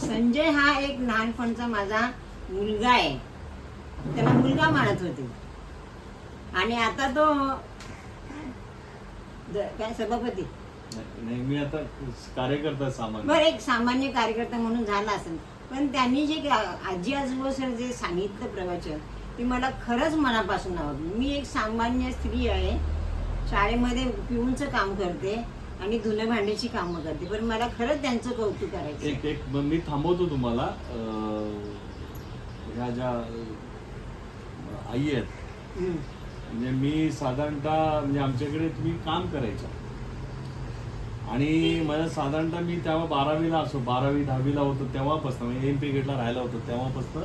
संजय हा एक लहानपणचा माझा मुलगा आहे, त्याला मुलगा मानत होते. आणि आता तो काय सभापती नाही, मी आता कार्यकर्ता सामान्य. बरं, एक सामान्य कार्यकर्ता म्हणून झाला असेल. पण त्यांनी जे आजी आजोबा सर जे सांगितलं प्रवचन, ते मला खरंच मनापासून आवडलं. मी एक सामान्य स्त्री आहे, शाळेमध्ये पिऊनचं काम करते आणि धुणं भांड्याची कामं करते, पण मला खरंच त्यांचं कौतुक करायचं. एक मी थांबवतो तुम्हाला. ह्या ज्या आई आहेत, म्हणजे मी साधारणतः म्हणजे आमच्याकडे तुम्ही काम करायचं आणि मला साधारणतः मी तेव्हा 12वीला असो, 12वी 10वीला होतो तेव्हापासून, म्हणजे MP गेटला राहायला होतो तेव्हापासून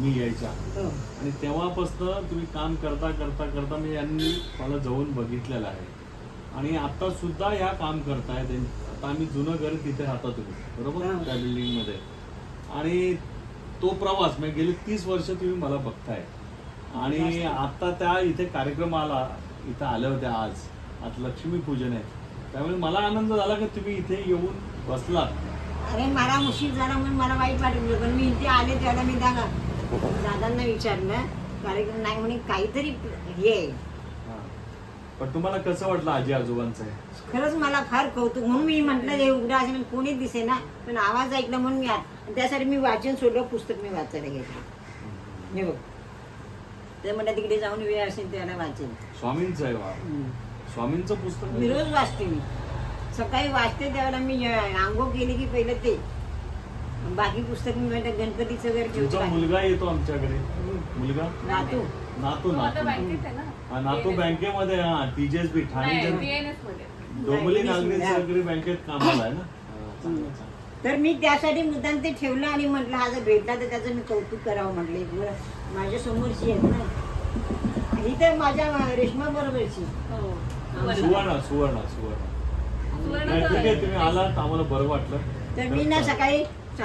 मी यायचा. आणि तेव्हापासून तुम्ही काम करता करता करता मी यांनी मला जवळून बघितलेलं आहे. आणि आता सुद्धा ह्या काम करतायत. आता आम्ही जुनं घर तिथे राहता तुम्ही, बरोबर, त्या बिल्डिंगमध्ये. आणि तो प्रवास म्हणजे गेले 30 वर्ष तुम्ही मला बघताय. आणि आता त्या इथे कार्यक्रम आला, इथं आल्या होत्या. आज लक्ष्मीपूजन आहे, त्यामुळे मला आनंद झाला की तुम्ही इथे येऊन बसलात. अरे मला उशीर झाला म्हणून मला वाईट वाटलं, पण मी इथे आले त्याला मी दादांना विचारलं, कार्यक्रम नाही म्हणे, काहीतरी हे. पण तुम्हाला कसं वाटलं आजी आजोबांचं? खरंच मला फार कौतुक, म्हणून मी म्हटलं हे उघडा असेल, कोणीच दिसे ना, पण आवाज ऐकला म्हणून मी त्यासाठी मी वाचन सोडलं, पुस्तक मी वाचायला घेतलं. हे बघ, ते म्हणलं तिकडे जाऊन वेळ असेल त्याला वाचेल. स्वामींचं आहे, स्वामींचं पुस्तक मी रोज वाचते. मी सकाळी वाचते त्यावेळेला मी आंघोळ केली की पहिलं ते, बाकी पुस्तक मी म्हणते गणपतीचं वगैरे तुमचा ठेवतो. मुलगा येतो आमच्याकडे, मुलगा नातू नातू नातू बँकेमध्ये, हा TJSB ठाणे डोंबिवली नागरी सहकारी बँकेत कामाला आहे ना. तर मी त्यासाठी मुद्दाम ते ठेवलं आणि म्हटलं हा जर भेटला तर त्याचं मी कौतुक करावं म्हटलं. माझ्या समोरची आहेत ना ही, तर माझ्या रेश्मा बरोबरची. सुवर्ण सुवर्ण सुवर्ण. ठीक आहे, तुम्ही आलात, आम्हाला बरं वाटलं. तर मी ना सकाळी